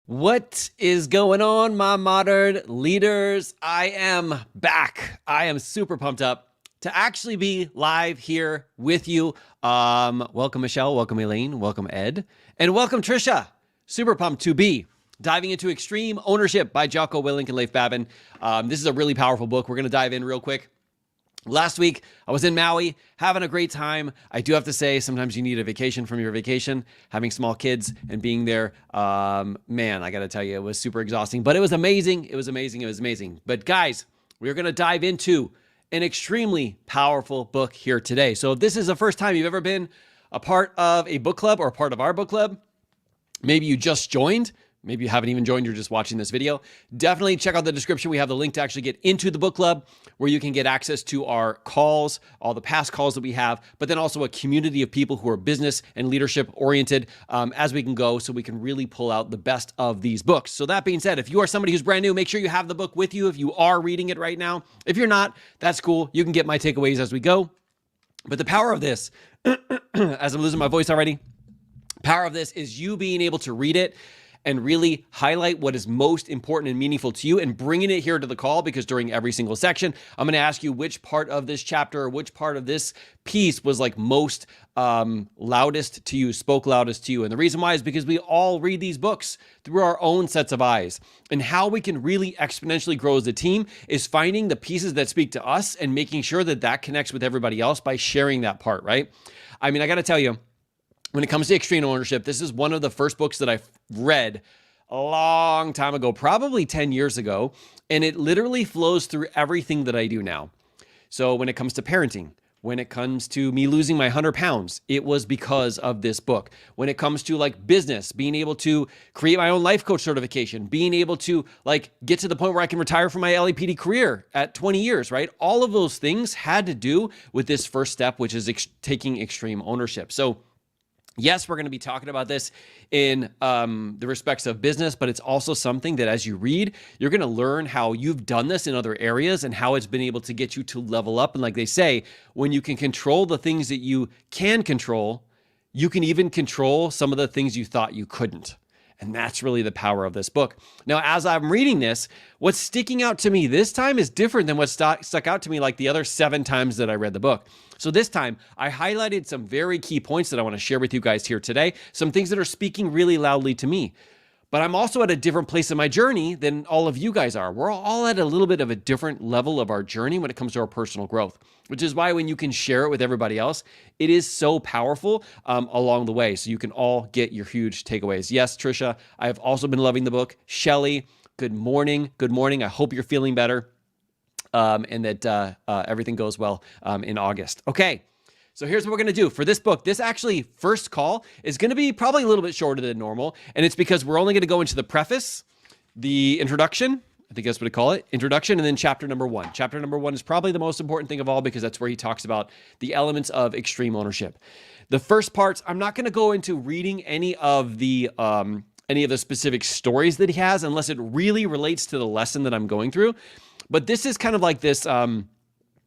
What is going on, my modern leaders? I am back. I am super pumped up to actually be live here with you. Welcome, Michelle. Welcome, Elaine. Welcome, Ed. And welcome, Trisha. Super pumped to be diving into Extreme Ownership by Jocko, Willink, and Leif Babin. This is a really powerful book. We're going to dive in real quick. Last week, I was in Maui, having a great time. I do have to say, sometimes you need a vacation from your vacation. Having small kids and being there, man, I got to tell you, it was super exhausting. But it was amazing. It was amazing. It was amazing. But guys, we're going to dive into an extremely powerful book here today. So if this is the first time you've ever been a part of a book club or a part of our book club, maybe you just joined, maybe you haven't even joined, you're just watching this video, definitely check out the description. We have the link to actually get into the book club where you can get access to our calls, all the past calls that we have, but then also a community of people who are business and leadership oriented as we can go, so we can really pull out the best of these books. So that being said, if you are somebody who's brand new, make sure you have the book with you if you are reading it right now. If you're not, that's cool. You can get my takeaways as we go. But the power of this, as I'm losing my voice already, power of this is you being able to read it and really highlight what is most important and meaningful to you and bringing it here to the call, because during every single section, I'm going to ask you which part of this chapter or which part of this piece was like most loudest to you, spoke loudest to you. And the reason why is because we all read these books through our own sets of eyes. And how we can really exponentially grow as a team is finding the pieces that speak to us and making sure that that connects with everybody else by sharing that part, right? I mean, I got to tell you, when it comes to extreme ownership, this is one of the first books that I read a long time ago, probably 10 years ago, and it literally flows through everything that I do now. So when it comes to parenting, when it comes to me losing my 100 pounds, it was because of this book. When it comes to like business, being able to create my own life coach certification, being able to like get to the point where I can retire from my LAPD career at 20 years, right? All of those things had to do with this first step, which is taking extreme ownership. So yes, we're going to be talking about this in the respects of business, but it's also something that as you read, you're going to learn how you've done this in other areas and how it's been able to get you to level up. And like they say, when you can control the things that you can control, you can even control some of the things you thought you couldn't. And that's really the power of this book. Now, as I'm reading this, what's sticking out to me this time is different than what stuck out to me like the other 7 times that I read the book. So this time, I highlighted some very key points that I want to share with you guys here today, some things that are speaking really loudly to me. But I'm also at a different place in my journey than all of you guys are. We're all at a little bit of a different level of our journey when it comes to our personal growth, which is why when you can share it with everybody else, it is so powerful along the way. So you can all get your huge takeaways. Yes, Trisha, I have also been loving the book. Shelly, good morning. Good morning. I hope you're feeling better and that everything goes well in August. Okay. So here's what we're going to do for this book. This actually first call is going to be probably a little bit shorter than normal. And it's because we're only going to go into the preface, the introduction, I think that's what I call it, introduction, and then chapter number 1. Chapter number 1 is probably the most important thing of all because that's where he talks about the elements of extreme ownership. The first parts, I'm not going to go into reading any of the specific stories that he has unless it really relates to the lesson that I'm going through. But this is kind of like this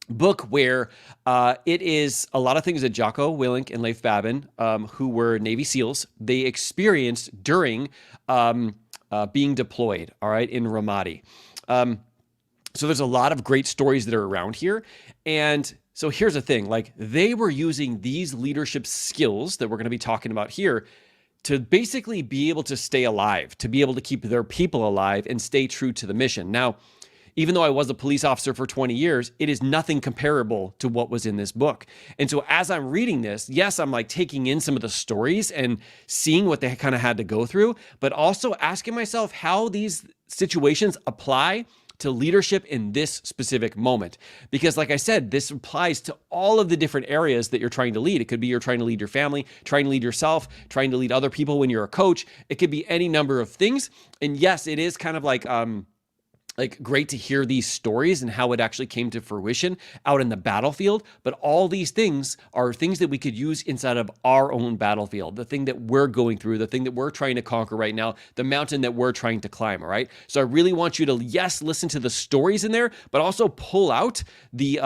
book where it is a lot of things that Jocko, Willink, and Leif Babin, who were Navy SEALs, they experienced during being deployed, all right, in Ramadi. So there's a lot of great stories that are around here. And so here's the thing, like they were using these leadership skills that we're going to be talking about here to basically be able to stay alive, to be able to keep their people alive and stay true to the mission. Now, even though I was a police officer for 20 years, it is nothing comparable to what was in this book. And so as I'm reading this, yes, I'm like taking in some of the stories and seeing what they kind of had to go through, but also asking myself how these situations apply to leadership in this specific moment. Because like I said, this applies to all of the different areas that you're trying to lead. It could be you're trying to lead your family, trying to lead yourself, trying to lead other people when you're a coach. It could be any number of things. And yes, it is kind of like great to hear these stories and how it actually came to fruition out in the battlefield. But all these things are things that we could use inside of our own battlefield, the thing that we're going through, the thing that we're trying to conquer right now, the mountain that we're trying to climb, all right? So I really want you to, yes, listen to the stories in there, but also pull out the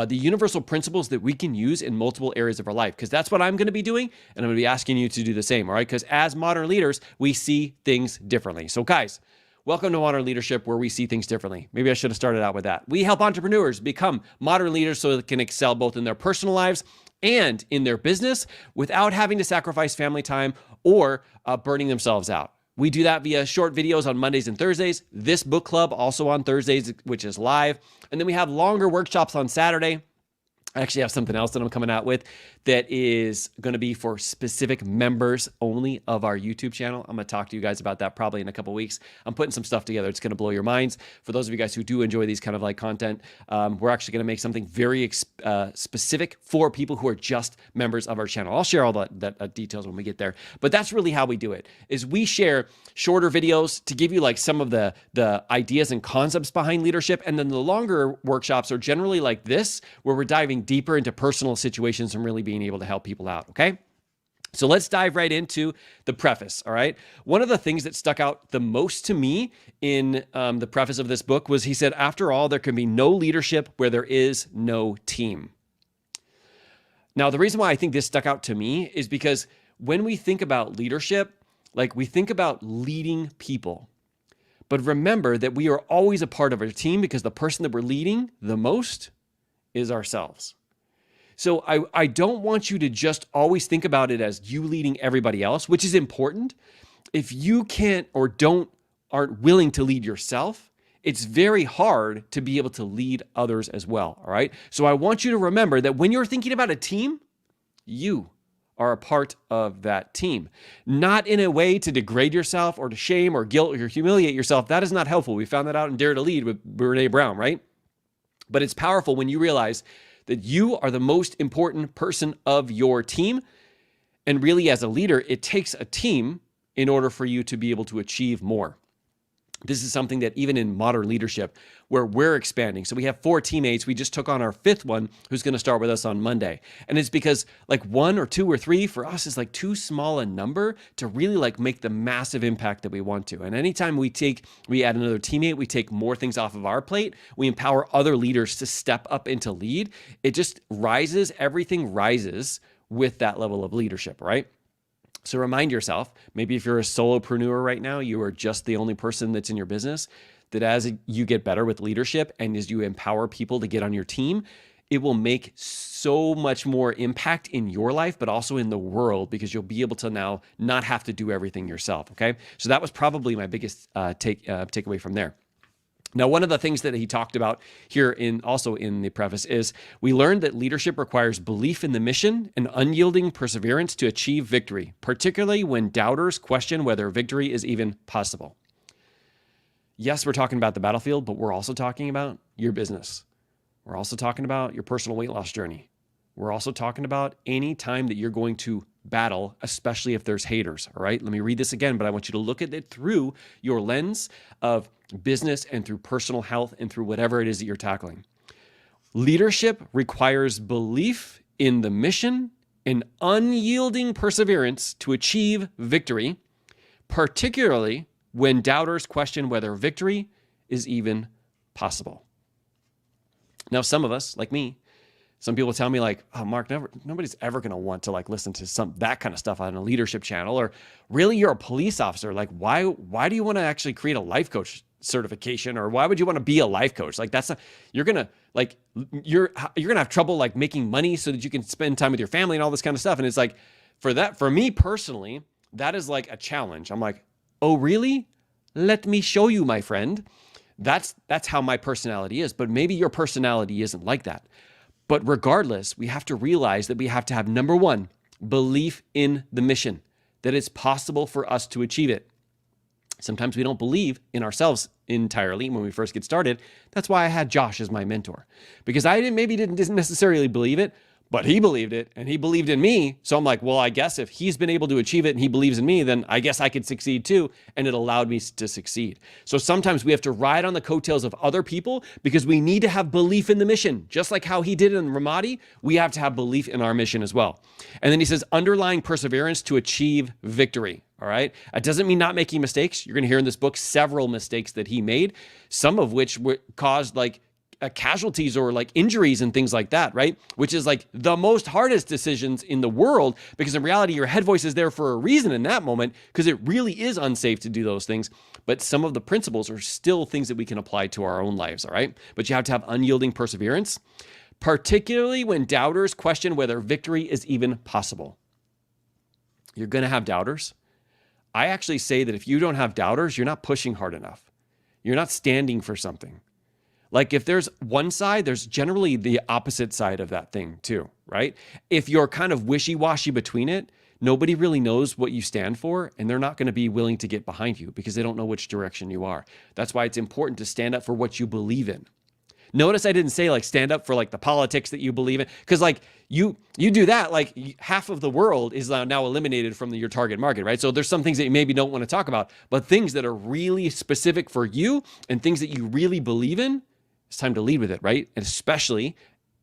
the universal principles that we can use in multiple areas of our life, because that's what I'm going to be doing, and I'm going to be asking you to do the same, all right? Because as modern leaders, we see things differently. So guys, welcome to Modern Leadership, where we see things differently. Maybe I should have started out with that. We help entrepreneurs become modern leaders so they can excel both in their personal lives and in their business without having to sacrifice family time or burning themselves out. We do that via short videos on Mondays and Thursdays. This book club also on Thursdays, which is live. And then we have longer workshops on Saturday. I actually have something else that I'm coming out with that is going to be for specific members only of our YouTube channel. I'm going to talk to you guys about that probably in a couple of weeks. I'm putting some stuff together. It's going to blow your minds. For those of you guys who do enjoy these kind of like content, we're actually going to make something very specific for people who are just members of our channel. I'll share all that details when we get there. But that's really how we do it, is we share shorter videos to give you like some of the ideas and concepts behind leadership. And then the longer workshops are generally like this, where we're diving deeper into personal situations and really being able to help people out, okay? So let's dive right into the preface, all right? One of the things that stuck out the most to me in the preface of this book was he said, after all, there can be no leadership where there is no team. Now, the reason why I think this stuck out to me is because when we think about leadership, like we think about leading people. But remember that we are always a part of our team, because the person that we're leading the most is ourselves. So I don't want you to just always think about it as you leading everybody else, which is important. If you can't or aren't willing to lead yourself, it's very hard to be able to lead others as well, all right? So I want you to remember that when you're thinking about a team, you are a part of that team. Not in a way to degrade yourself or to shame or guilt or humiliate yourself. That is not helpful. We found that out in Dare to Lead with Brene Brown, right? But it's powerful when you realize that you are the most important person of your team. And really, as a leader, it takes a team in order for you to be able to achieve more. This is something that even in modern leadership, where we're expanding. So we have 4 teammates. We just took on our 5th one, who's going to start with us on Monday. And it's because like 1 or 2 or 3 for us is like too small a number to really like make the massive impact that we want to. And anytime we add another teammate, we take more things off of our plate. We empower other leaders to step up into lead. It just rises, everything rises with that level of leadership, right? So remind yourself, maybe if you're a solopreneur right now, you are just the only person that's in your business, that as you get better with leadership and as you empower people to get on your team, it will make so much more impact in your life, but also in the world, because you'll be able to now not have to do everything yourself, okay? So that was probably my biggest takeaway from there. Now, one of the things that he talked about here also in the preface is we learned that leadership requires belief in the mission and unyielding perseverance to achieve victory, particularly when doubters question whether victory is even possible. Yes, we're talking about the battlefield, but we're also talking about your business. We're also talking about your personal weight loss journey. We're also talking about any time that you're going to battle, especially if there's haters, all right? Let me read this again, but I want you to look at it through your lens of business and through personal health and through whatever it is that you're tackling. Leadership requires belief in the mission and unyielding perseverance to achieve victory, particularly when doubters question whether victory is even possible. Now, some of us, like me, some people tell me like, oh, Mark, nobody's ever going to want to like listen to that kind of stuff on a leadership channel. Or really, you're a police officer. Like, why do you want to actually create a life coach certification? Or why would you want to be a life coach? Like, you're going to have trouble like making money so that you can spend time with your family and all this kind of stuff. And it's like, for me personally, that is like a challenge. I'm like, oh, really? Let me show you, my friend. That's how my personality is. But maybe your personality isn't like that. But regardless, we have to realize that we have to have, number one, belief in the mission, that it's possible for us to achieve it. Sometimes we don't believe in ourselves entirely when we first get started. That's why I had Josh as my mentor, because I didn't necessarily believe it, but he believed it and he believed in me. So I'm like, well, I guess if he's been able to achieve it and he believes in me, then I guess I could succeed too. And it allowed me to succeed. So sometimes we have to ride on the coattails of other people because we need to have belief in the mission. Just like how he did in Ramadi, we have to have belief in our mission as well. And then he says, underlying perseverance to achieve victory. All right. It doesn't mean not making mistakes. You're going to hear in this book several mistakes that he made, some of which caused like casualties or like injuries and things like that, right? Which is like the most hardest decisions in the world, because in reality, your head voice is there for a reason in that moment, because it really is unsafe to do those things. But some of the principles are still things that we can apply to our own lives, all right? But you have to have unyielding perseverance, particularly when doubters question whether victory is even possible. You're going to have doubters. I actually say that if you don't have doubters, you're not pushing hard enough. You're not standing for something. Like if there's one side, there's generally the opposite side of that thing too, right? If you're kind of wishy-washy between it, nobody really knows what you stand for, and they're not going to be willing to get behind you because they don't know which direction you are. That's why it's important to stand up for what you believe in. Notice I didn't say like stand up for like the politics that you believe in, because like you do that, like half of the world is now eliminated from your target market, right? So there's some things that you maybe don't want to talk about, but things that are really specific for you and things that you really believe in, it's time to lead with it, right? And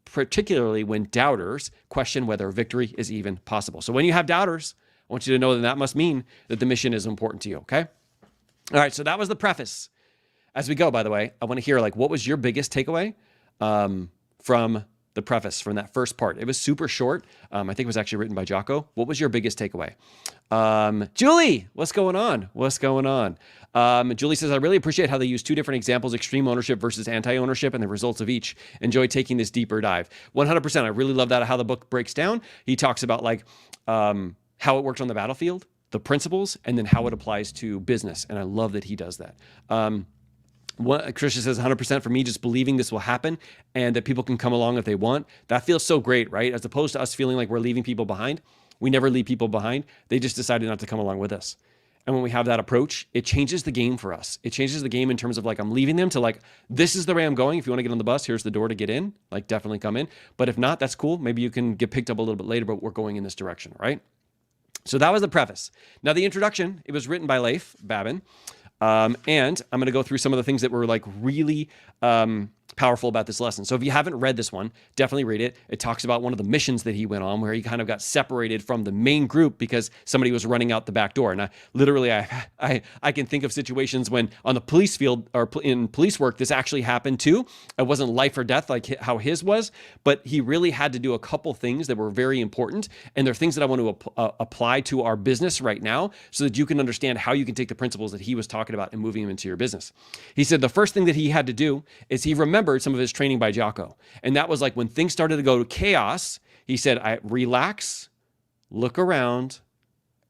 particularly when doubters question whether victory is even possible. So when you have doubters, I want you to know that must mean that the mission is important to you, okay? All right, so that was the preface. As we go, by the way, I want to hear like, what was your biggest takeaway from the preface, from that first part? It was super short. I think it was actually written by Jocko. What was your biggest takeaway? Julie, what's going on? What's going on? Julie says, I really appreciate how they use two different examples, extreme ownership versus anti-ownership, and the results of each. Enjoy taking this deeper dive. 100%. I really love that, how the book breaks down. He talks about like how it works on the battlefield, the principles, and then how it applies to business. And I love that he does that. Christian says 100% for me, just believing this will happen and that people can come along if they want. That feels so great, right? As opposed to us feeling like we're leaving people behind. We never leave people behind. They just decided not to come along with us. And when we have that approach, it changes the game for us. It changes the game in terms of like, I'm leaving them to like, this is the way I'm going. If you want to get on the bus, here's the door to get in. Like, definitely come in. But if not, that's cool. Maybe you can get picked up a little bit later, but we're going in this direction, right? So that was the preface. Now the introduction, it was written by Leif, Babin. And I'm going to go through some of the things that were like really powerful about this lesson. So if you haven't read this one, definitely read it. It talks about one of the missions that he went on where he kind of got separated from the main group because somebody was running out the back door. And I can think of situations when on the police field or in police work, this actually happened too. It wasn't life or death like how his was, but he really had to do a couple things that were very important. And they're things that I want to apply to our business right now so that you can understand how you can take the principles that he was talking about and moving them into your business. He said the first thing that he had to do is he remembered some of his training by Jocko. And that was like when things started to go to chaos, he said, relax, look around,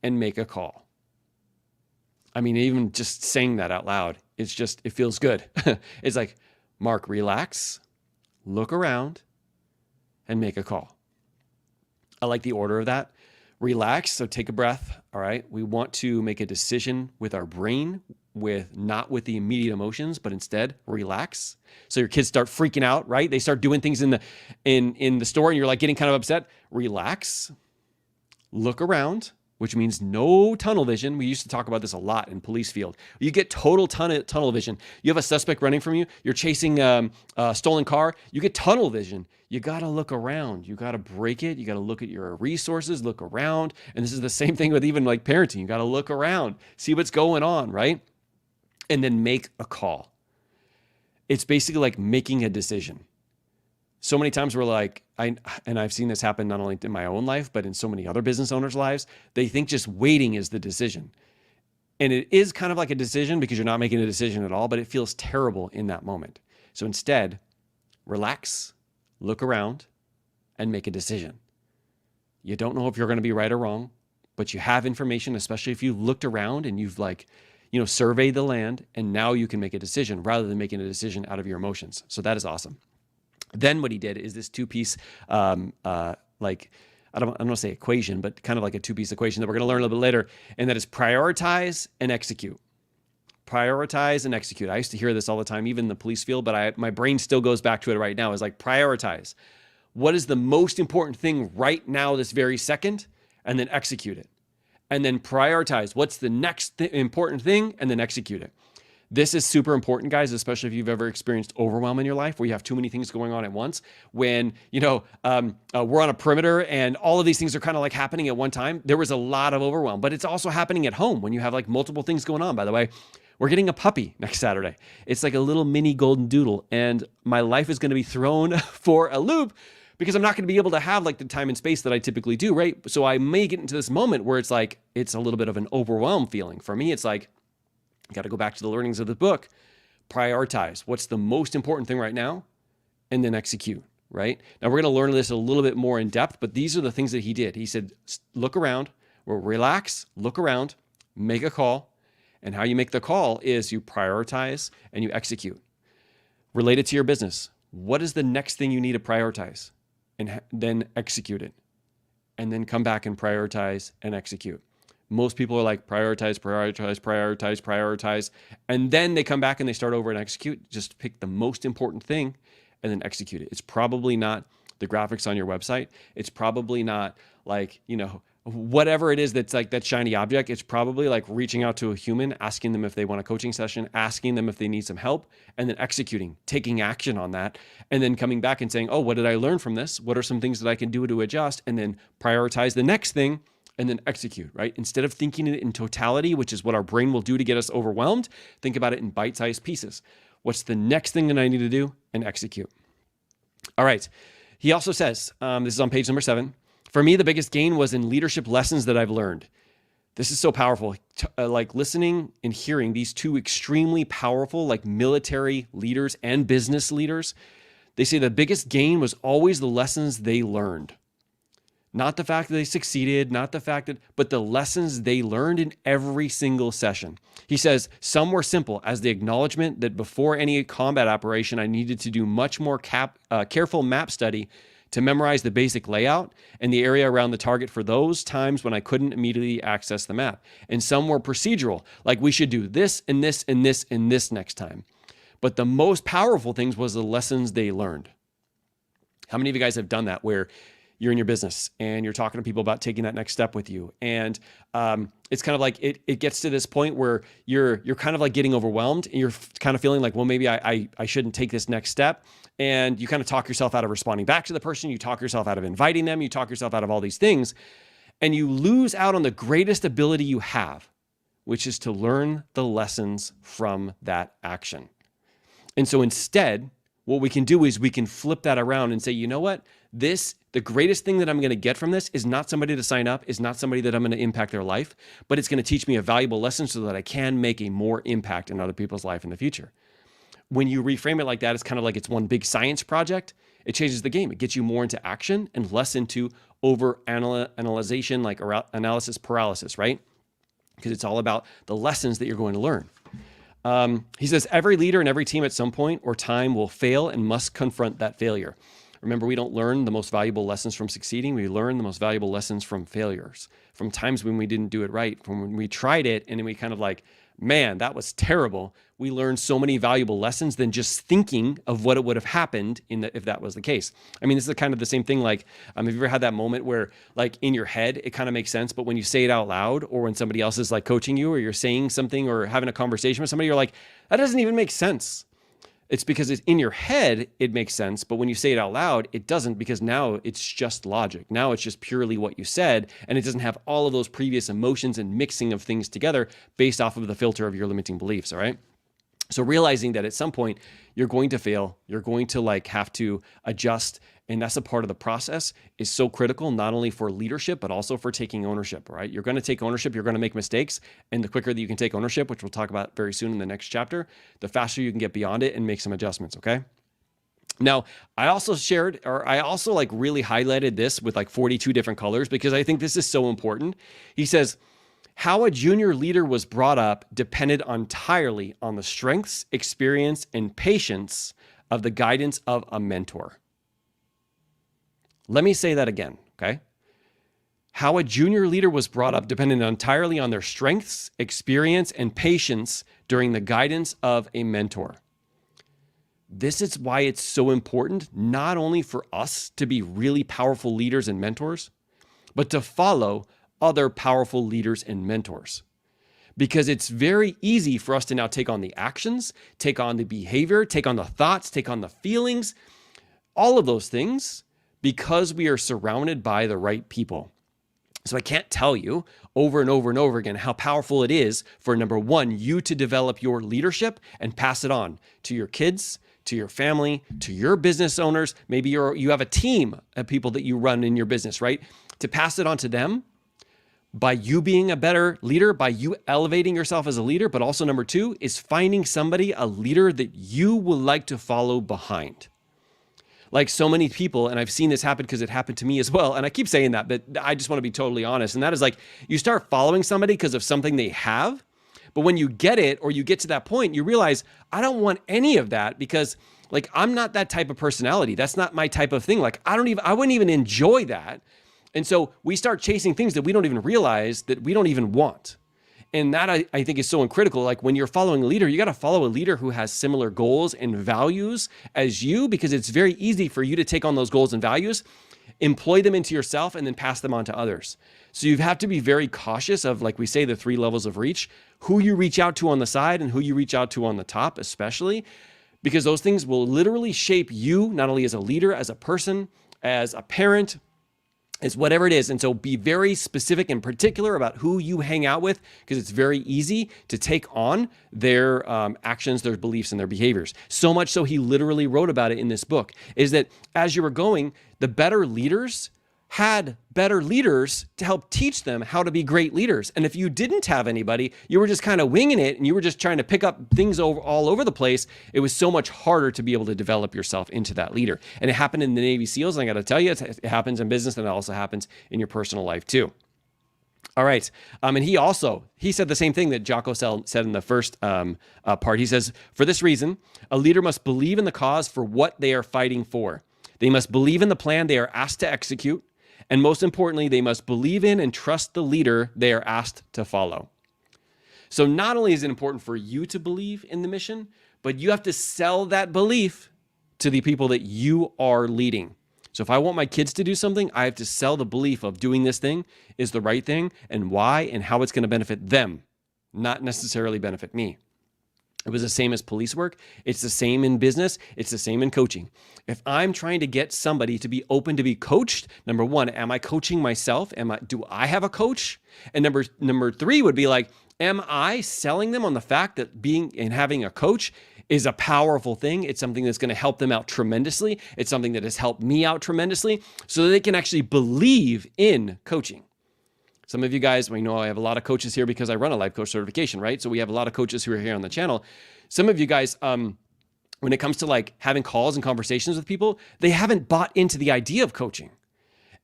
and make a call. I mean, even just saying that out loud, it feels good. It's like, Mark, relax, look around, and make a call. I like the order of that. Relax, so take a breath, all right? We want to make a decision with our brain, not with the immediate emotions, but instead relax. So your kids start freaking out, right? They start doing things in the store and you're like getting kind of upset. Relax, look around, which means no tunnel vision. We used to talk about this a lot in police field. You get total tunnel vision. You have a suspect running from you. You're chasing a stolen car. You get tunnel vision. You got to look around. You got to break it. You got to look at your resources, look around. And this is the same thing with even like parenting. You got to look around, see what's going on, right? And then make a call. It's basically like making a decision. So many times we're like, I've seen this happen not only in my own life, but in so many other business owners' lives, they think just waiting is the decision. And it is kind of like a decision because you're not making a decision at all, but it feels terrible in that moment. So instead, relax, look around, and make a decision. You don't know if you're going to be right or wrong, but you have information, especially if you've looked around and you've surveyed the land, and now you can make a decision rather than making a decision out of your emotions. So that is awesome. Then what he did is this two-piece, I don't want to say equation, but kind of like a two-piece equation that we're going to learn a little bit later, and that is prioritize and execute. Prioritize and execute. I used to hear this all the time, even in the police field, but my brain still goes back to it right now. It's like prioritize. What is the most important thing right now, this very second, and then execute it. And then prioritize what's the next important thing, and then execute it. This is super important, guys, especially if you've ever experienced overwhelm in your life where you have too many things going on at once. When, we're on a perimeter and all of these things are kind of like happening at one time, there was a lot of overwhelm. But it's also happening at home when you have like multiple things going on. By the way, We're getting a puppy next Saturday. It's like a little mini golden doodle, and my life is going to be thrown for a loop because I'm not going to be able to have like the time and space that I typically do, right? So I may get into this moment where it's like, it's a little bit of an overwhelmed feeling. For me, it's like, got to go back to the learnings of the book, prioritize what's the most important thing right now, and then execute, right? Now we're going to learn this a little bit more in depth, but these are the things that he did. He said, look around, relax, look around, make a call. And how you make the call is you prioritize and you execute. Related to your business, what is the next thing you need to prioritize? And then execute it. And then come back and prioritize and execute. Most people are like prioritize, prioritize, prioritize, prioritize. And then they come back and they start over and execute. Just pick the most important thing and then execute it. It's probably not the graphics on your website. It's probably not like, whatever it is that's like that shiny object. It's probably like reaching out to a human, asking them if they want a coaching session, asking them if they need some help, and then executing, taking action on that, and then coming back and saying, oh, what did I learn from this? What are some things that I can do to adjust? And then prioritize the next thing and then execute, right? Instead of thinking it in totality, which is what our brain will do to get us overwhelmed, think about it in bite-sized pieces. What's the next thing that I need to do? And execute. All right. He also says, this is on page number 7, for me, the biggest gain was in leadership lessons that I've learned. This is so powerful. Like listening and hearing these two extremely powerful, like military leaders and business leaders. They say the biggest gain was always the lessons they learned. Not the fact that they succeeded, not the fact that, but the lessons they learned in every single session. He says, some were simple as the acknowledgement that before any combat operation, I needed to do much more careful map study to memorize the basic layout and the area around the target for those times when I couldn't immediately access the map. And some were procedural, like we should do this and this and this and this next time. But the most powerful things was the lessons they learned. How many of you guys have done that where you're in your business and you're talking to people about taking that next step with you? And it's kind of like it gets to this point where you're kind of like getting overwhelmed and you're kind of feeling like, well, maybe I shouldn't take this next step. And you kind of talk yourself out of responding back to the person. You talk yourself out of inviting them. You talk yourself out of all these things. And you lose out on the greatest ability you have, which is to learn the lessons from that action. And so instead, what we can do is we can flip that around and say, you know what? The greatest thing that I'm going to get from this is not somebody to sign up, is not somebody that I'm going to impact their life, but it's going to teach me a valuable lesson so that I can make a more impact in other people's life in the future. When you reframe it like that, it's kind of like it's one big science project. It changes the game. It gets you more into action and less into over-analyzation, like analysis paralysis, right? Because it's all about the lessons that you're going to learn. He says, every leader and every team at some point or time will fail and must confront that failure. Remember, we don't learn the most valuable lessons from succeeding. We learn the most valuable lessons from failures, from times when we didn't do it right, from when we tried it and then we kind of like, man, that was terrible. We learned so many valuable lessons than just thinking of what it would have happened if that was the case. I mean, this is kind of the same thing. Like, have you ever had that moment where like in your head, it kind of makes sense, but when you say it out loud or when somebody else is like coaching you or you're saying something or having a conversation with somebody, you're like, that doesn't even make sense. It's because it's in your head, it makes sense. But when you say it out loud, it doesn't, because now it's just logic. Now it's just purely what you said. And it doesn't have all of those previous emotions and mixing of things together based off of the filter of your limiting beliefs. All right. So realizing that at some point you're going to fail, you're going to like have to adjust. And that's a part of the process is so critical, not only for leadership, but also for taking ownership, right? You're going to take ownership. You're going to make mistakes. And the quicker that you can take ownership, which we'll talk about very soon in the next chapter, the faster you can get beyond it and make some adjustments. Okay. Now, I also like really highlighted this with like 42 different colors because I think this is so important. He says, how a junior leader was brought up depended entirely on the strengths, experience, and patience of the guidance of a mentor. Let me say that again, okay? How a junior leader was brought up depended entirely on their strengths, experience, and patience during the guidance of a mentor. This is why it's so important, not only for us to be really powerful leaders and mentors, but to follow other powerful leaders and mentors. Because it's very easy for us to now take on the actions, take on the behavior, take on the thoughts, take on the feelings, all of those things, because we are surrounded by the right people. So I can't tell you over and over and over again how powerful it is for, number one, you to develop your leadership and pass it on to your kids, to your family, to your business owners. Maybe you have a team of people that you run in your business, right? To pass it on to them by you being a better leader, by you elevating yourself as a leader. But also number two is finding somebody, a leader that you would like to follow behind. Like so many people, and I've seen this happen because it happened to me as well. And I keep saying that, but I just want to be totally honest. And that is like, you start following somebody because of something they have. But when you get it, or you get to that point, you realize, I don't want any of that because like, I'm not that type of personality. That's not my type of thing. Like, I wouldn't even enjoy that. And so we start chasing things that we don't even realize that we don't even want. And that I think is so critical. Like when you're following a leader, you got to follow a leader who has similar goals and values as you, because it's very easy for you to take on those goals and values, employ them into yourself, and then pass them on to others. So you have to be very cautious of, like we say, the 3 levels of reach, who you reach out to on the side and who you reach out to on the top, especially, because those things will literally shape you, not only as a leader, as a person, as a parent, is whatever it is. And so be very specific and particular about who you hang out with, because it's very easy to take on their actions, their beliefs, and their behaviors. So much so he literally wrote about it in this book, is that as you were going, the better leaders had better leaders to help teach them how to be great leaders. And if you didn't have anybody, you were just kind of winging it and you were just trying to pick up things all over the place, it was so much harder to be able to develop yourself into that leader. And it happened in the Navy SEALs. And I got to tell you, it happens in business, and it also happens in your personal life too. All right. And he said the same thing that Jocko said in the first part. He says, for this reason, a leader must believe in the cause for what they are fighting for. They must believe in the plan they are asked to execute. And most importantly, they must believe in and trust the leader they are asked to follow. So not only is it important for you to believe in the mission, but you have to sell that belief to the people that you are leading. So if I want my kids to do something, I have to sell the belief of doing this thing is the right thing and why and how it's going to benefit them, not necessarily benefit me. It was the same as police work. It's the same in business. It's the same in coaching. If I'm trying to get somebody to be open to be coached, number one, am I coaching myself? Do I have a coach? And number 3 would be like, am I selling them on the fact that being and having a coach is a powerful thing? It's something that's going to help them out tremendously. It's something that has helped me out tremendously, so that they can actually believe in coaching. Some of you guys, well, you know, I have a lot of coaches here because I run a life coach certification, right? So we have a lot of coaches who are here on the channel. Some of you guys, when it comes to like having calls and conversations with people, they haven't bought into the idea of coaching.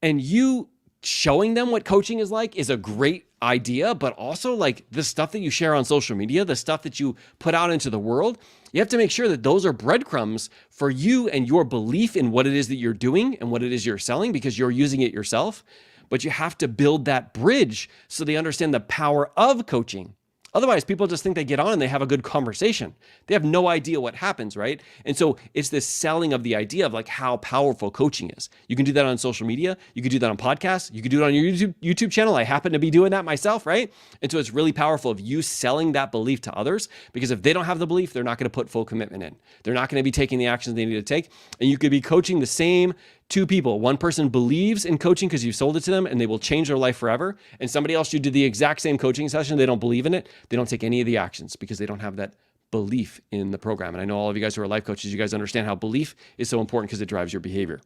And you showing them what coaching is like is a great idea, but also like the stuff that you share on social media, the stuff that you put out into the world, you have to make sure that those are breadcrumbs for you and your belief in what it is that you're doing and what it is you're selling, because you're using it yourself. But you have to build that bridge so they understand the power of coaching. Otherwise, people just think they get on and they have a good conversation. They have no idea what happens, right? And so it's this selling of the idea of like how powerful coaching is. You can do that on social media. You can do that on podcasts. You can do it on your YouTube channel. I happen to be doing that myself, right? And so it's really powerful of you selling that belief to others, because if they don't have the belief, they're not going to put full commitment in. They're not going to be taking the actions they need to take. And you could be coaching the same 2 people. One person believes in coaching because you sold it to them and they will change their life forever. And somebody else, you do the exact same coaching session. They don't believe in it. They don't take any of the actions because they don't have that belief in the program. And I know all of you guys who are life coaches, you guys understand how belief is so important because it drives your behavior.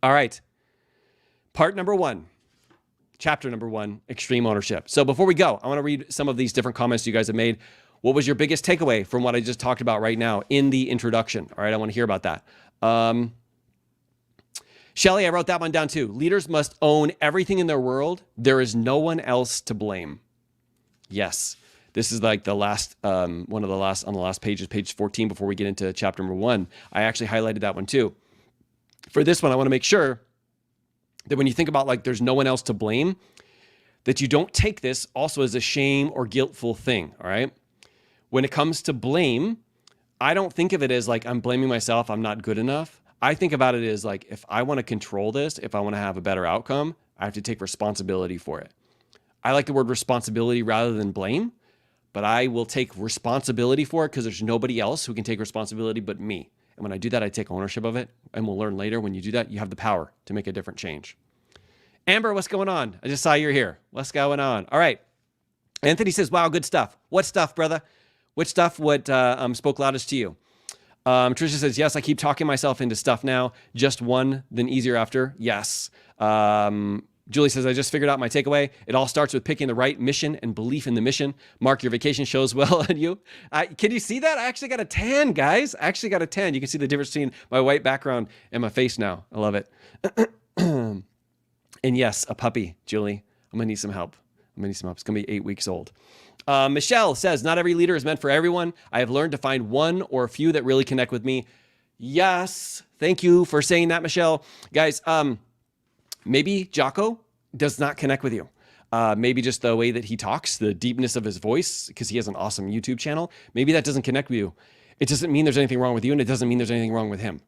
All right. Part number 1, chapter number 1, extreme ownership. So before we go, I want to read some of these different comments you guys have made. What was your biggest takeaway from what I just talked about right now in the introduction? All right. I want to hear about that. Shelly, I wrote that one down too. Leaders must own everything in their world. There is no one else to blame. Yes. This is like the last, one of the last, on the last pages, page 14, before we get into chapter number 1. I actually highlighted that one too. For this one, I want to make sure that when you think about like, there's no one else to blame, that you don't take this also as a shame or guiltful thing. All right. When it comes to blame, I don't think of it as like, I'm blaming myself, I'm not good enough. I think about it as like, if I want to control this, if I want to have a better outcome, I have to take responsibility for it. I like the word responsibility rather than blame, but I will take responsibility for it because there's nobody else who can take responsibility but me. And when I do that, I take ownership of it. And we'll learn later, when you do that, you have the power to make a different change. Amber, what's going on? I just saw you're here. What's going on? All right. Anthony says, wow, good stuff. What stuff, brother? Which stuff? What spoke loudest to you? Trisha says, yes, I keep talking myself into stuff now. Just one, then easier after. Yes. Julie says, I just figured out my takeaway. It all starts with picking the right mission and belief in the mission. Mark, your vacation shows well on you. Can you see that? I actually got a tan, guys. I actually got a tan. You can see the difference between my white background and my face now. I love it. And yes, a puppy, Julie. I'm going to need some help. It's going to be 8 weeks old. Michelle says, not every leader is meant for everyone. I have learned to find one or a few that really connect with me. Yes. Thank you for saying that, Michelle. Guys, maybe Jocko does not connect with you. Maybe just the way that he talks, the deepness of his voice, because he has an awesome YouTube channel. Maybe that doesn't connect with you. It doesn't mean there's anything wrong with you, and it doesn't mean there's anything wrong with him.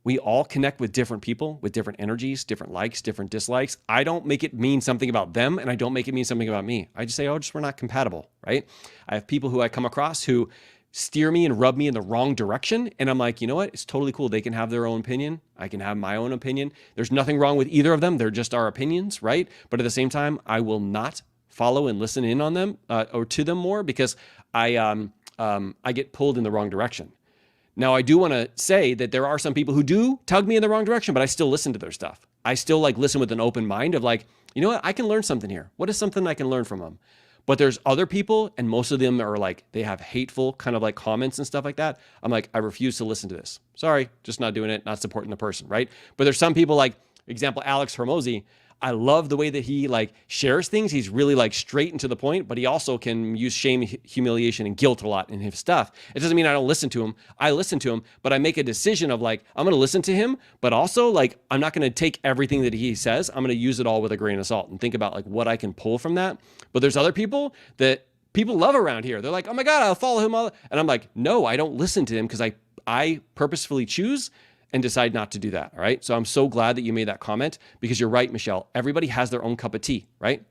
We all connect with different people, with different energies, different likes, different dislikes. I don't make it mean something about them, and I don't make it mean something about me. I just say, oh, we're not compatible, right? I have people who I come across who steer me and rub me in the wrong direction, and I'm like, you know what? It's totally cool. They can have their own opinion. I can have my own opinion. There's nothing wrong with either of them. They're just our opinions, right? But at the same time, I will not follow and listen in on them or to them more because I get pulled in the wrong direction. Now, I do want to say that there are some people who do tug me in the wrong direction, but I still listen to their stuff. I still listen with an open mind of you know what? I can learn something here. What is something I can learn from them? But there's other people, and most of them are they have hateful kind of comments and stuff like that. I'm I refuse to listen to this. Sorry, just not doing it, not supporting the person, right? But there's some people example, Alex Hormozy. I love the way that he shares things. He's really straight and to the point, but he also can use shame, humiliation, and guilt a lot in his stuff. It doesn't mean I don't listen to him. I listen to him, but I make a decision of I'm going to listen to him, but also I'm not going to take everything that he says. I'm going to use it all with a grain of salt and think about what I can pull from that. But there's other people that people love around here. They're oh my God, I'll follow him. And I'm no, I don't listen to him because I purposefully choose and decide not to do that, all right? So I'm so glad that you made that comment because you're right, Michelle. Everybody has their own cup of tea, right?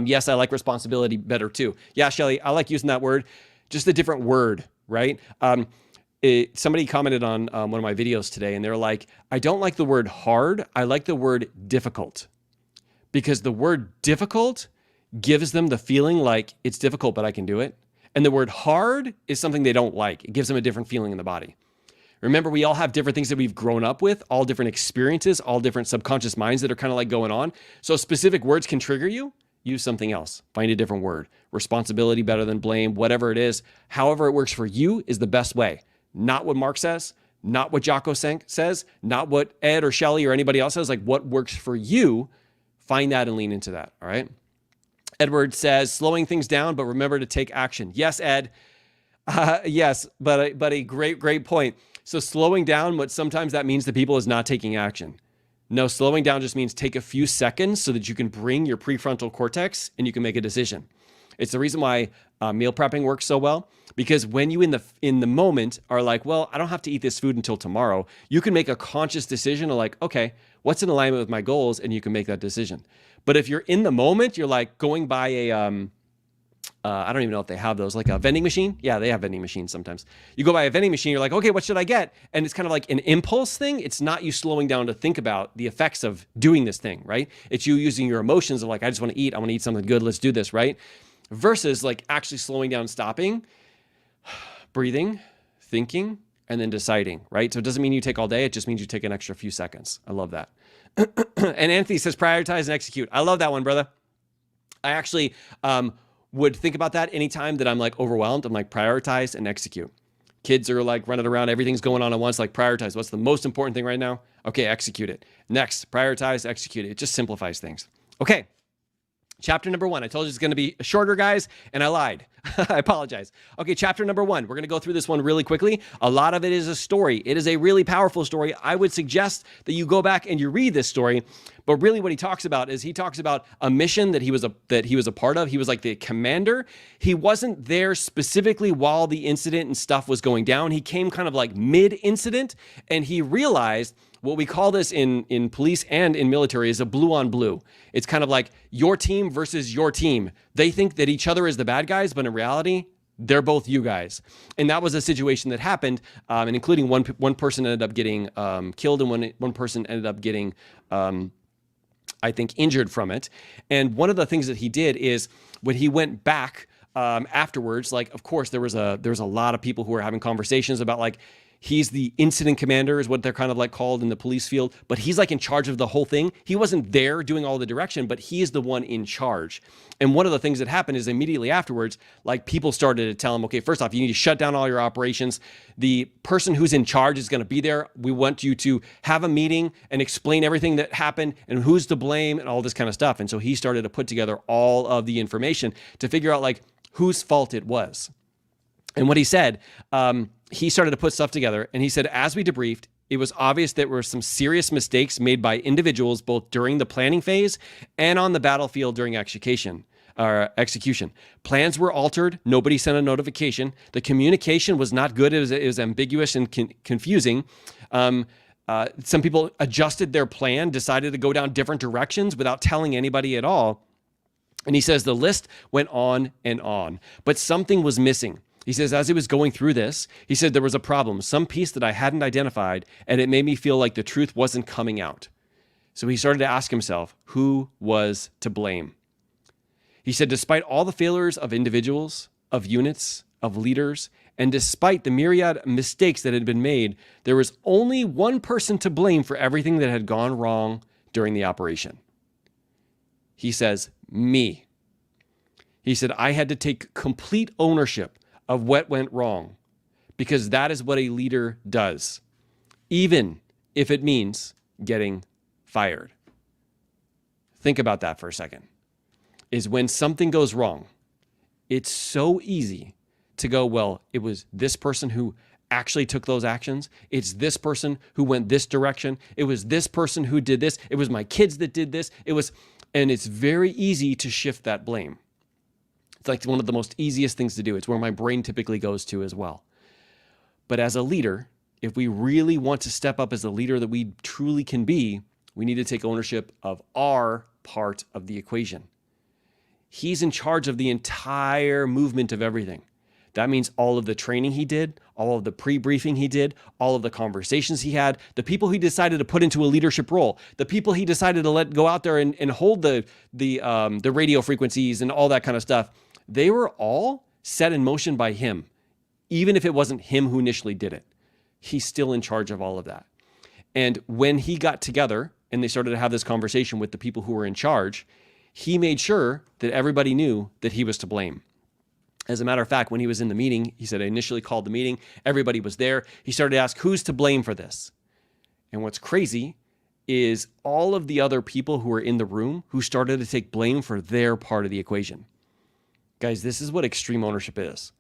Yes, I like responsibility better too. Yeah, Shelly, I like using that word, just a different word, right? Somebody commented on one of my videos today and they're I don't like the word hard. I like the word difficult because the word difficult gives them the feeling it's difficult, but I can do it. And the word hard is something they don't like. It gives them a different feeling in the body. Remember, we all have different things that we've grown up with, all different experiences, all different subconscious minds that are kind of going on. So specific words can trigger you. Use something else. Find a different word. Responsibility better than blame, whatever it is. However it works for you is the best way. Not what Mark says, not what Jocko says, not what Ed or Shelly or anybody else says. What works for you, find that and lean into that, all right? Edward says, slowing things down, but remember to take action. Yes, Ed. Yes, but a great point. So slowing down, what sometimes that means to people is not taking action. No, slowing down just means take a few seconds so that you can bring your prefrontal cortex and you can make a decision. It's the reason why meal prepping works so well, because when you in the moment are well, I don't have to eat this food until tomorrow, you can make a conscious decision of okay, what's in alignment with my goals, and you can make that decision. But if you're in the moment, you're going by a I don't even know if they have those, a vending machine. Yeah, they have vending machines sometimes. You go by a vending machine, you're okay, what should I get? And it's kind of an impulse thing. It's not you slowing down to think about the effects of doing this thing, right? It's you using your emotions of I just want to eat. I want to eat something good. Let's do this, right? Versus actually slowing down, stopping, breathing, thinking, and then deciding, right? So it doesn't mean you take all day. It just means you take an extra few seconds. I love that. And Anthony says, prioritize and execute. I love that one, brother. I actually, would think about that anytime that I'm overwhelmed. I'm prioritize and execute. Kids are running around, everything's going on at once, prioritize. What's the most important thing right now? Okay, execute it. Next, prioritize, execute it. It just simplifies things. Okay, chapter number 1. I told you it's going to be shorter, guys, and I lied. I apologize. Okay, chapter number 1. We're going to go through this one really quickly. A lot of it is a story. It is a really powerful story. I would suggest that you go back and you read this story. But really what he talks about is he talks about a mission that he was a part of. He was the commander. He wasn't there specifically while the incident and stuff was going down. He came kind of mid-incident, and he realized what we call this in police and in military is a blue on blue. It's kind of your team versus your team. They think that each other is the bad guys, but in reality, they're both you guys. And that was a situation that happened, and including one person ended up getting killed, and one person ended up getting I think, injured from it. And one of the things that he did is when he went back afterwards, like, of course, there was a lot of people who were having conversations about, like, he's the incident commander is what they're kind of like called in the police field, but he's like in charge of the whole thing. He wasn't there doing all the direction, but he is the one in charge. And one of the things that happened is immediately afterwards, like, people started to tell him, okay, first off, you need to shut down all your operations. The person who's in charge is going to be there. We want you to have a meeting and explain everything that happened and who's to blame and all this kind of stuff. And so he started to put together all of the information to figure out, like, whose fault it was. And what he said, he started to put stuff together, and he said, as we debriefed, it was obvious that there were some serious mistakes made by individuals both during the planning phase and on the battlefield during execution. Plans were altered. Nobody sent a notification. The communication was not good. It was ambiguous and confusing. Some people adjusted their plan, decided to go down different directions without telling anybody at all. And he says the list went on and on, but something was missing. He says, as he was going through this, he said there was a problem, some piece that I hadn't identified, and it made me feel like the truth wasn't coming out. So he started to ask himself, who was to blame? He said, despite all the failures of individuals, of units, of leaders, and despite the myriad mistakes that had been made, there was only one person to blame for everything that had gone wrong during the operation. He says, me. He said, I had to take complete ownership of what went wrong, because that is what a leader does, even if it means getting fired. Think about that for a second. Is when something goes wrong, it's so easy to go, well, it was this person who actually took those actions. It's this person who went this direction. It was this person who did this. It was my kids that did this. And it's very easy to shift that blame. It's like one of the most easiest things to do. It's where my brain typically goes to as well. But as a leader, if we really want to step up as a leader that we truly can be, we need to take ownership of our part of the equation. He's in charge of the entire movement of everything. That means all of the training he did, all of the pre-briefing he did, all of the conversations he had, the people he decided to put into a leadership role, the people he decided to let go out there and hold the radio frequencies and all that kind of stuff. They were all set in motion by him. Even if it wasn't him who initially did it, he's still in charge of all of that. And when he got together and they started to have this conversation with the people who were in charge, he made sure that everybody knew that he was to blame. As a matter of fact, when he was in the meeting, he said, I initially called the meeting. Everybody was there. He started to ask, who's to blame for this? And what's crazy is all of the other people who were in the room who started to take blame for their part of the equation. Guys, this is what extreme ownership is.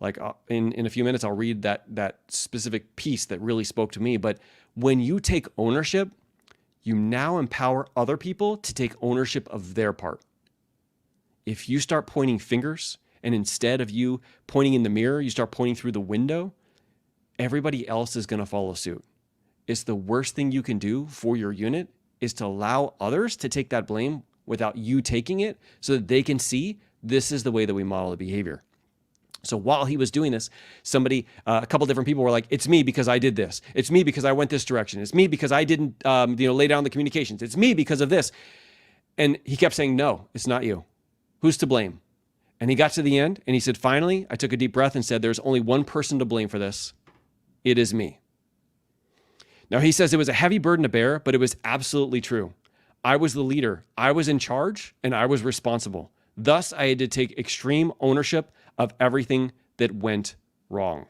Like in a few minutes, I'll read that specific piece that really spoke to me. But when you take ownership, you now empower other people to take ownership of their part. If you start pointing fingers, and instead of you pointing in the mirror, you start pointing through the window, everybody else is going to follow suit. It's the worst thing you can do for your unit is to allow others to take that blame without you taking it so that they can see this is the way that we model the behavior. So while he was doing this, a couple different people were like, it's me because I did this. It's me because I went this direction. It's me because I didn't lay down the communications. It's me because of this. And he kept saying, no, it's not you. Who's to blame? And he got to the end and he said, finally, I took a deep breath and said, there's only one person to blame for this. It is me. Now he says it was a heavy burden to bear, but it was absolutely true. I was the leader. I was in charge and I was responsible. Thus, I had to take extreme ownership of everything that went wrong.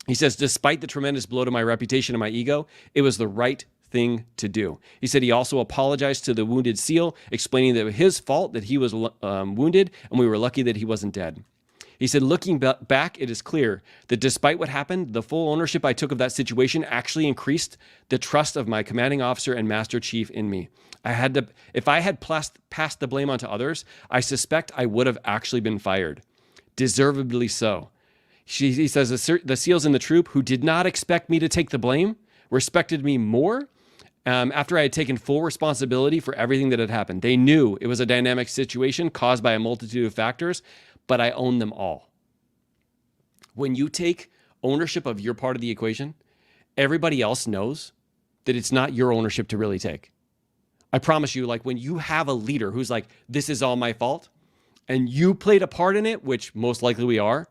He says, despite the tremendous blow to my reputation and my ego, it was the right thing to do. He said he also apologized to the wounded SEAL, explaining that it was his fault that he was wounded, and we were lucky that he wasn't dead. He said, looking back, it is clear that despite what happened, the full ownership I took of that situation actually increased the trust of my commanding officer and master chief in me. If I had passed the blame onto others, I suspect I would have actually been fired. Deservedly so. He says the SEALs in the troop who did not expect me to take the blame respected me more after I had taken full responsibility for everything that had happened. They knew it was a dynamic situation caused by a multitude of factors, but I owned them all. When you take ownership of your part of the equation, everybody else knows that it's not your ownership to really take. I promise you, like when you have a leader who's like, this is all my fault, and you played a part in it, which most likely we are,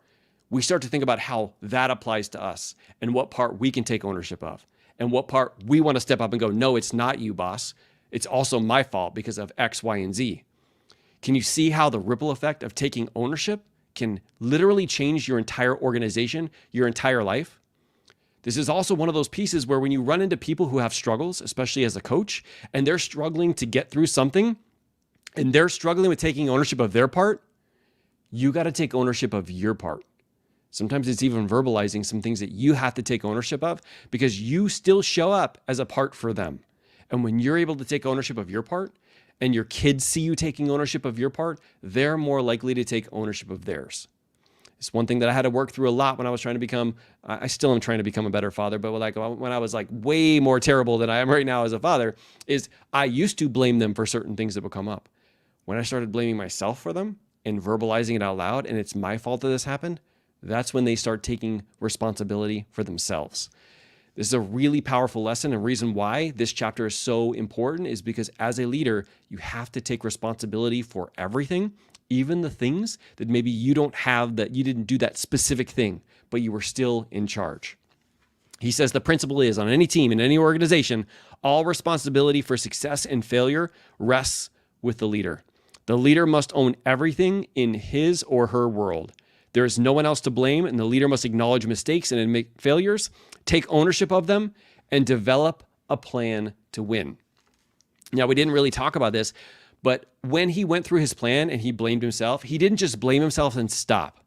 we start to think about how that applies to us and what part we can take ownership of and what part we want to step up and go, no, it's not you, boss. It's also my fault because of X, Y, and Z. Can you see how the ripple effect of taking ownership can literally change your entire organization, your entire life? This is also one of those pieces where when you run into people who have struggles, especially as a coach, and they're struggling to get through something, and they're struggling with taking ownership of their part, you got to take ownership of your part. Sometimes it's even verbalizing some things that you have to take ownership of because you still show up as a part for them. And when you're able to take ownership of your part and your kids see you taking ownership of your part, they're more likely to take ownership of theirs. It's one thing that I had to work through a lot when I was trying to become, I still am trying to become a better father, but like when I was like way more terrible than I am right now as a father, is I used to blame them for certain things that would come up. When I started blaming myself for them and verbalizing it out loud, and it's my fault that this happened, that's when they start taking responsibility for themselves. This is a really powerful lesson, and reason why this chapter is so important is because as a leader, you have to take responsibility for everything, even the things that maybe you don't have, that you didn't do that specific thing, but you were still in charge. He says the principle is on any team, in any organization, all responsibility for success and failure rests with the leader. The leader must own everything in his or her world. There is no one else to blame, and the leader must acknowledge mistakes and admit failures, take ownership of them, and develop a plan to win. Now, we didn't really talk about this, but when he went through his plan and he blamed himself, he didn't just blame himself and stop.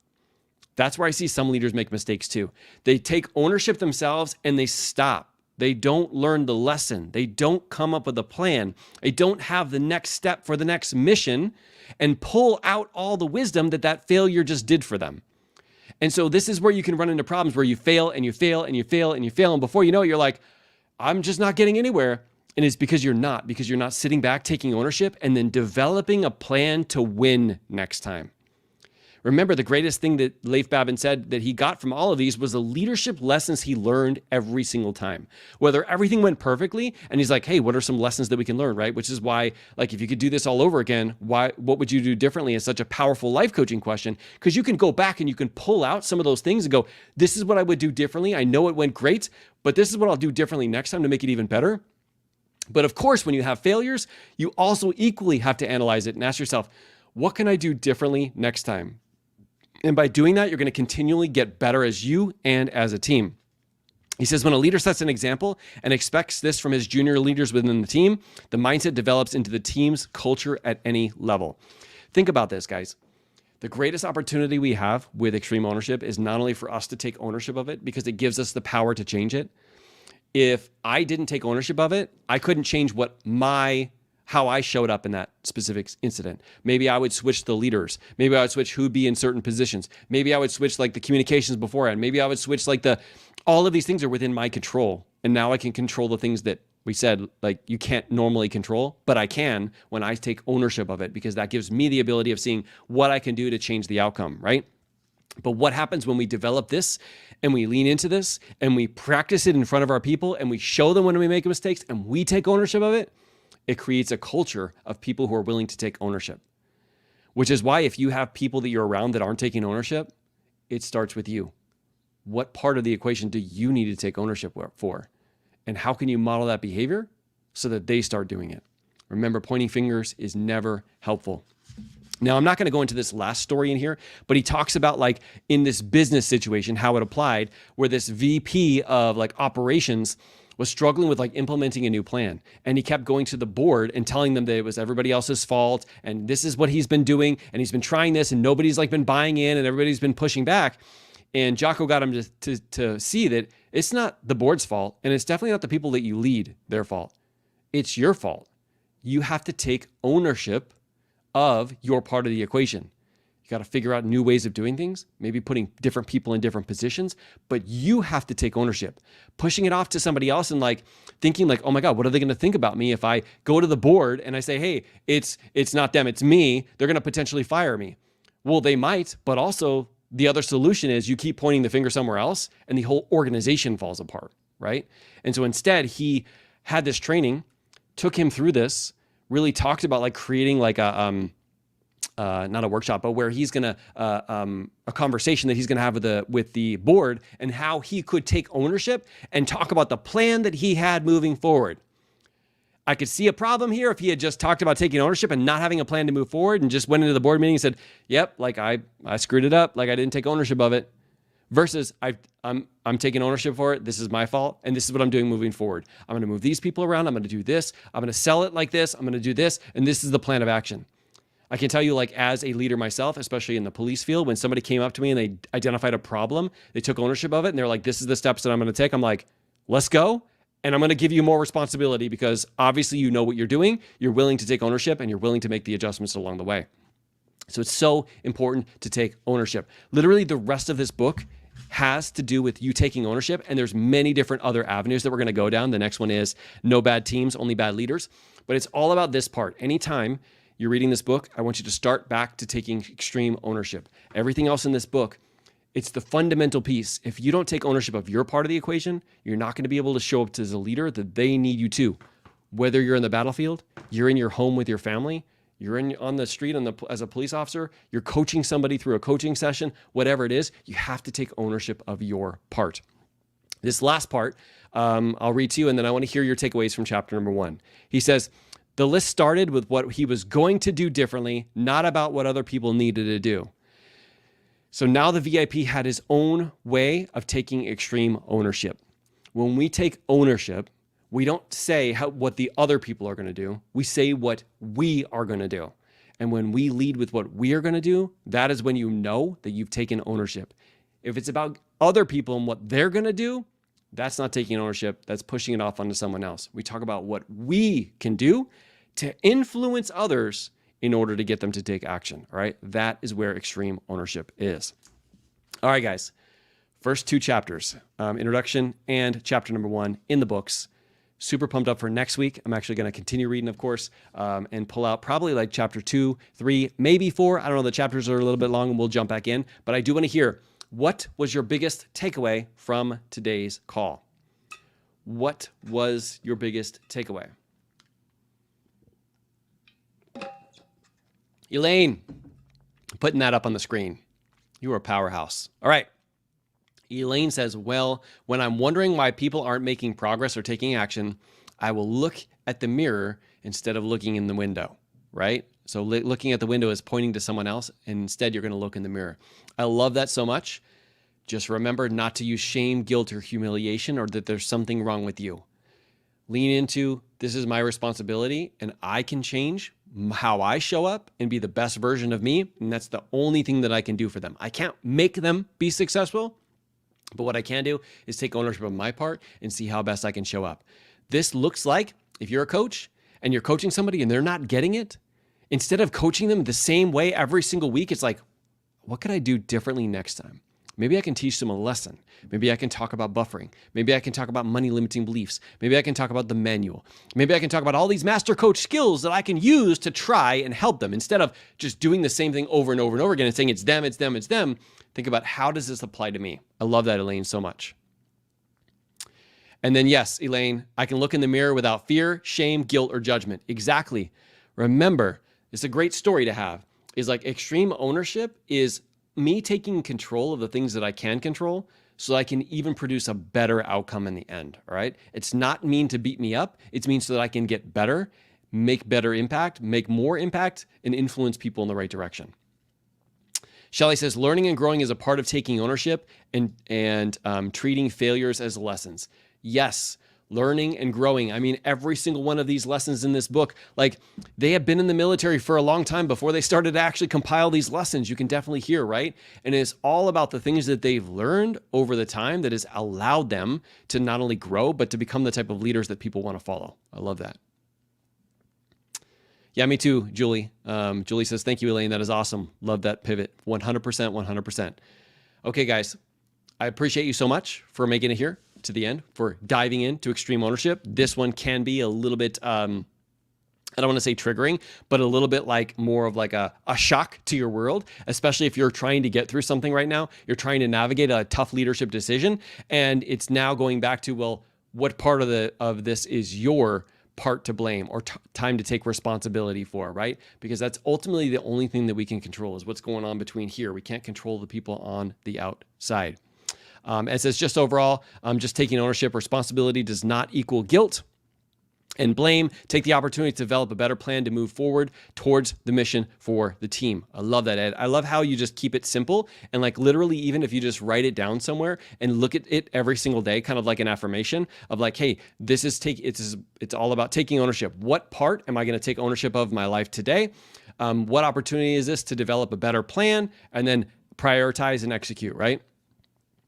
That's where I see some leaders make mistakes too. They take ownership themselves and they stop. They don't learn the lesson. They don't come up with a plan. They don't have the next step for the next mission and pull out all the wisdom that that failure just did for them. And so this is where you can run into problems where you fail and you fail and you fail and you fail. And before you know it, you're like, I'm just not getting anywhere. And it's because you're not sitting back, taking ownership, and then developing a plan to win next time. Remember, the greatest thing that Leif Babin said that he got from all of these was the leadership lessons he learned every single time. Whether everything went perfectly, and he's like, hey, what are some lessons that we can learn, right? Which is why, like, if you could do this all over again, what would you do differently is such a powerful life coaching question, because you can go back and you can pull out some of those things and go, this is what I would do differently. I know it went great, but this is what I'll do differently next time to make it even better. But of course, when you have failures, you also equally have to analyze it and ask yourself, what can I do differently next time? And by doing that, you're going to continually get better as you and as a team. He says, when a leader sets an example and expects this from his junior leaders within the team, the mindset develops into the team's culture at any level. Think about this, guys. The greatest opportunity we have with extreme ownership is not only for us to take ownership of it, because it gives us the power to change it. If I didn't take ownership of it, I couldn't change how I showed up in that specific incident. Maybe I would switch the leaders. Maybe I would switch who'd be in certain positions. Maybe I would switch like the communications beforehand. Maybe I would switch like all of these things are within my control. And now I can control the things that we said, like you can't normally control, but I can when I take ownership of it, because that gives me the ability of seeing what I can do to change the outcome, right? But what happens when we develop this and we lean into this and we practice it in front of our people and we show them when we make mistakes and we take ownership of it? It creates a culture of people who are willing to take ownership, which is why if you have people that you're around that aren't taking ownership, it starts with you. What part of the equation do you need to take ownership for? And how can you model that behavior so that they start doing it? Remember, pointing fingers is never helpful. Now, I'm not going to go into this last story in here, but he talks about like in this business situation, how it applied, where this VP of like operations was struggling with like implementing a new plan. And he kept going to the board and telling them that it was everybody else's fault. And this is what he's been doing. And he's been trying this and nobody's like been buying in and everybody's been pushing back. And Jocko got him to see that it's not the board's fault. And it's definitely not the people that you lead their fault. It's your fault. You have to take ownership of your part of the equation. You got to figure out new ways of doing things, maybe putting different people in different positions, but you have to take ownership. Pushing it off to somebody else and like thinking like, oh my God, what are they going to think about me if I go to the board and I say, hey, it's not them, it's me. They're going to potentially fire me. Well, they might, but also the other solution is you keep pointing the finger somewhere else and the whole organization falls apart, right? And so instead he had this training, took him through this, really talked about like creating like a, not a workshop, but where he's going to, a conversation that he's going to have with the board and how he could take ownership and talk about the plan that he had moving forward. I could see a problem here if he had just talked about taking ownership and not having a plan to move forward and just went into the board meeting and said, yep, like I screwed it up. Like I didn't take ownership of it, versus I'm taking ownership for it. This is my fault. And this is what I'm doing moving forward. I'm going to move these people around. I'm going to do this. I'm going to sell it like this. I'm going to do this. And this is the plan of action. I can tell you, like, as a leader myself, especially in the police field, when somebody came up to me and they identified a problem, they took ownership of it and they're like, this is the steps that I'm going to take. I'm like, let's go. And I'm going to give you more responsibility because obviously you know what you're doing. You're willing to take ownership and you're willing to make the adjustments along the way. So it's so important to take ownership. Literally, the rest of this book has to do with you taking ownership. And there's many different other avenues that we're going to go down. The next one is no bad teams, only bad leaders. But it's all about this part. Anytime you're reading this book, I want you to start back to taking extreme ownership. Everything else in this book, it's the fundamental piece. If you don't take ownership of your part of the equation, you're not going to be able to show up as a leader that they need you to. Whether you're in the battlefield, you're in your home with your family, you're on the street as a police officer, you're coaching somebody through a coaching session, whatever it is, you have to take ownership of your part. This last part, I'll read to you, and then I want to hear your takeaways from chapter number 1. He says, the list started with what he was going to do differently, not about what other people needed to do. So now the VIP had his own way of taking extreme ownership. When we take ownership, we don't say what the other people are going to do. We say what we are going to do. And when we lead with what we are going to do, that is when you know that you've taken ownership. If it's about other people and what they're going to do, that's not taking ownership. That's pushing it off onto someone else. We talk about what we can do to influence others in order to get them to take action. All right. That is where extreme ownership is. All right, guys. First 2 chapters, introduction and chapter number 1 in the books. Super pumped up for next week. I'm actually going to continue reading, of course, and pull out probably like chapter 2, 3, maybe 4. I don't know. The chapters are a little bit long and we'll jump back in. But I do want to hear, what was your biggest takeaway from today's call? What was your biggest takeaway? Elaine, putting that up on the screen. You are a powerhouse. All right. Elaine says, well, when I'm wondering why people aren't making progress or taking action, I will look at the mirror instead of looking in the window, right? So looking at the window is pointing to someone else, and instead you're going to look in the mirror. I love that so much. Just remember not to use shame, guilt, or humiliation, or that there's something wrong with you. Lean into, this is my responsibility, and I can change how I show up and be the best version of me. And that's the only thing that I can do for them. I can't make them be successful, but what I can do is take ownership of my part and see how best I can show up. This looks like, if you're a coach and you're coaching somebody and they're not getting it, instead of coaching them the same way every single week, it's like, what could I do differently next time? Maybe I can teach them a lesson. Maybe I can talk about buffering. Maybe I can talk about money limiting beliefs. Maybe I can talk about the manual. Maybe I can talk about all these master coach skills that I can use to try and help them. Instead of just doing the same thing over and over and over again and saying it's them, it's them, it's them, think about, how does this apply to me? I love that, Elaine, so much. And then yes, Elaine, I can look in the mirror without fear, shame, guilt, or judgment. Exactly. Remember, it's a great story to have, is like extreme ownership is me taking control of the things that I can control so I can even produce a better outcome in the end, all right? It's not mean to beat me up. It's mean so that I can get better, make better impact, make more impact, and influence people in the right direction. Shelley says, learning and growing is a part of taking ownership and treating failures as lessons. Yes, learning and growing. I mean, every single one of these lessons in this book, like they have been in the military for a long time before they started to actually compile these lessons. You can definitely hear, right? And it's all about the things that they've learned over the time that has allowed them to not only grow, but to become the type of leaders that people want to follow. I love that. Yeah, me too, Julie. Julie says, thank you, Elaine. That is awesome. Love that pivot. 100%, 100%. Okay, guys, I appreciate you so much for making it here to the end, for diving into extreme ownership. This one can be a little bit, I don't want to say triggering, but a little bit like more of like a shock to your world, especially if you're trying to get through something right now. You're trying to navigate a tough leadership decision, and it's now going back to, well, what part of this is your part to blame or time to take responsibility for, right? Because that's ultimately the only thing that we can control is what's going on between here. We can't control the people on the outside. It says just overall, just taking ownership, responsibility does not equal guilt and blame. Take the opportunity to develop a better plan to move forward towards the mission for the team. I love that, Ed. I love how you just keep it simple and like literally, even if you just write it down somewhere and look at it every single day, kind of like an affirmation of like, hey, it's all about taking ownership. What part am I going to take ownership of my life today? What opportunity is this to develop a better plan and then prioritize and execute, right?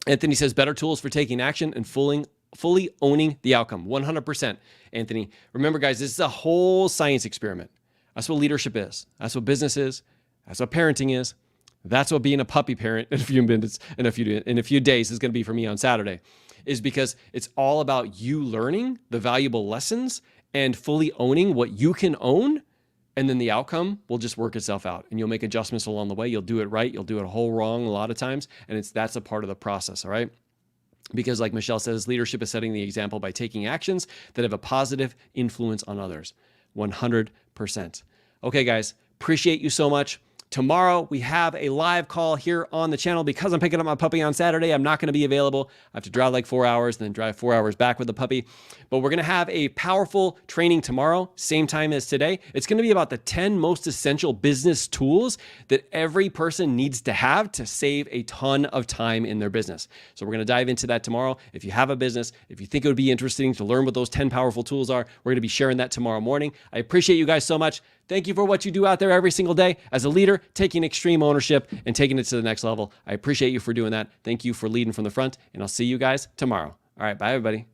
Anthony says better tools for taking action and fully owning the outcome. 100%, Anthony. Remember, guys, this is a whole science experiment. That's what leadership is. That's what business is. That's what parenting is. That's what being a puppy parent in a few minutes, in a few days is going to be for me on Saturday, is because it's all about you learning the valuable lessons and fully owning what you can own. And then the outcome will just work itself out and you'll make adjustments along the way. You'll do it right. You'll do it whole wrong a lot of times. And that's a part of the process. All right. Because like Michelle says, leadership is setting the example by taking actions that have a positive influence on others. 100%. Okay, guys, appreciate you so much. Tomorrow, we have a live call here on the channel. Because I'm picking up my puppy on Saturday, I'm not going to be available. I have to drive like 4 hours and then drive 4 hours back with the puppy. But we're going to have a powerful training tomorrow, same time as today. It's going to be about the 10 most essential business tools that every person needs to have to save a ton of time in their business. So we're going to dive into that tomorrow. If you have a business, if you think it would be interesting to learn what those 10 powerful tools are, we're going to be sharing that tomorrow morning. I appreciate you guys so much. Thank you for what you do out there every single day as a leader, taking extreme ownership and taking it to the next level. I appreciate you for doing that. Thank you for leading from the front, and I'll see you guys tomorrow. All right, bye, everybody.